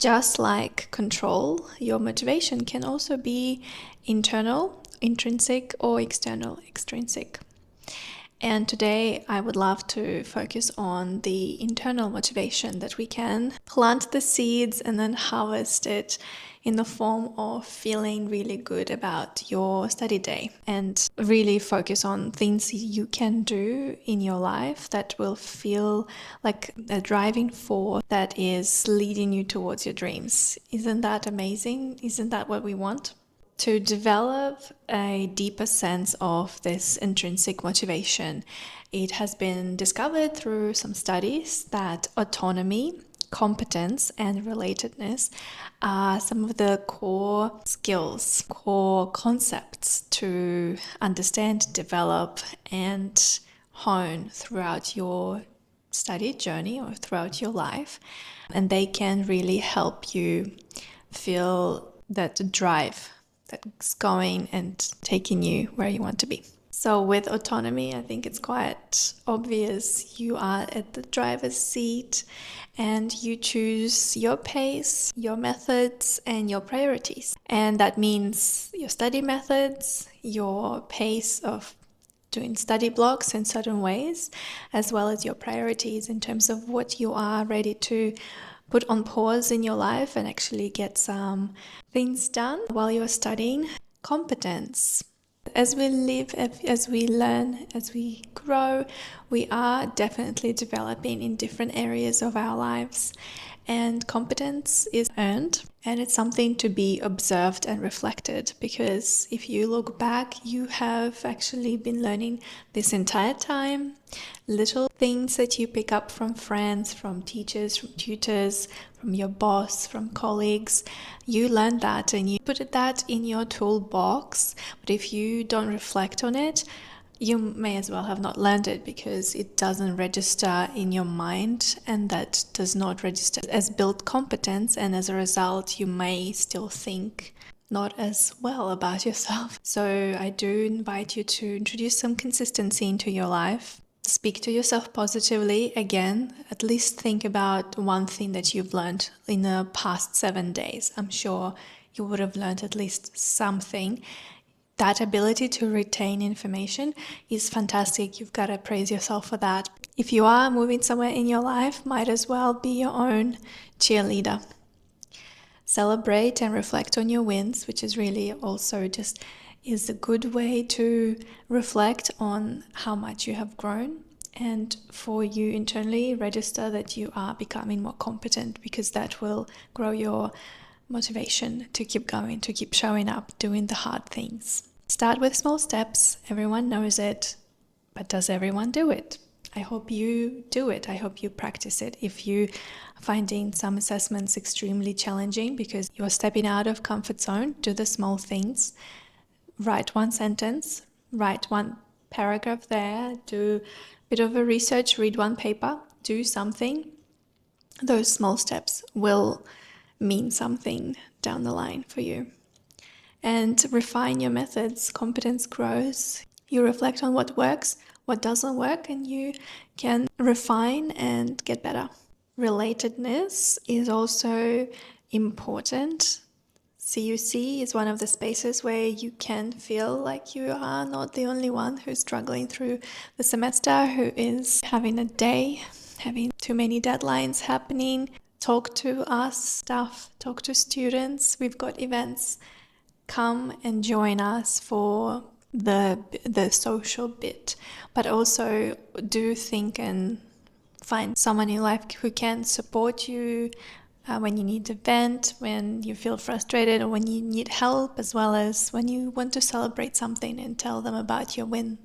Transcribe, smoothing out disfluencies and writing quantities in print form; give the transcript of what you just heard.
Just like control, your motivation can also be internal, intrinsic, or external, extrinsic. And today I would love to focus on the internal motivation, that we can plant the seeds and then harvest it in the form of feeling really good about your study day, and really focus on things you can do in your life that will feel like a driving force that is leading you towards your dreams. Isn't that amazing? Isn't that what we want? To develop a deeper sense of this intrinsic motivation, it has been discovered through some studies that autonomy, competence, and relatedness are some of the core skills, core concepts to understand, develop, and hone throughout your study journey or throughout your life. And they can really help you feel that drive that's going and taking you where you want to be. So with autonomy, I think it's quite obvious you are at the driver's seat and you choose your pace, your methods, and your priorities. And that means your study methods, your pace of doing study blocks in certain ways, as well as your priorities in terms of what you are ready to put on pause in your life and actually get some things done while you're studying. Competence. As we live, as we learn, as we grow, we are definitely developing in different areas of our lives. And competence is earned, and it's something to be observed and reflected, because if you look back, you have actually been learning this entire time. Little things that you pick up from friends, from teachers, from tutors, from your boss, from colleagues. You learn that and you put that in your toolbox. But if you don't reflect on it, you may as well have not learned it, because it doesn't register in your mind, and that does not register as built competence, and as a result you may still think not as well about yourself. So I do invite you to introduce some consistency into your life. Speak to yourself positively. Again, at least think about one thing that you've learned in the past 7 days. I'm sure you would have learned at least something. That ability to retain information is fantastic. You've got to praise yourself for that. If you are moving somewhere in your life, might as well be your own cheerleader. Celebrate and reflect on your wins, which is really also just is a good way to reflect on how much you have grown, and for you internally register that you are becoming more competent, because that will grow your motivation to keep going, to keep showing up, doing the hard things. Start with small steps. Everyone knows it, but does everyone do it? I hope you do it. I hope you practice it. If you are finding some assessments extremely challenging because you're stepping out of comfort zone, do the small things. Write one sentence, write one paragraph there, do a bit of a research, read one paper, do something. Those small steps will mean something down the line for you. And refine your methods. Competence grows. You reflect on what works, what doesn't work, and you can refine and get better. Relatedness is also important. CUC is one of the spaces where you can feel like you are not the only one who's struggling through the semester, who is having a day, having too many deadlines happening. Talk to us, staff, talk to students. We've got events. Come and join us for the social bit, but also do think and find someone in life who can support you when you need to vent, when you feel frustrated, or when you need help, as well as when you want to celebrate something and tell them about your win.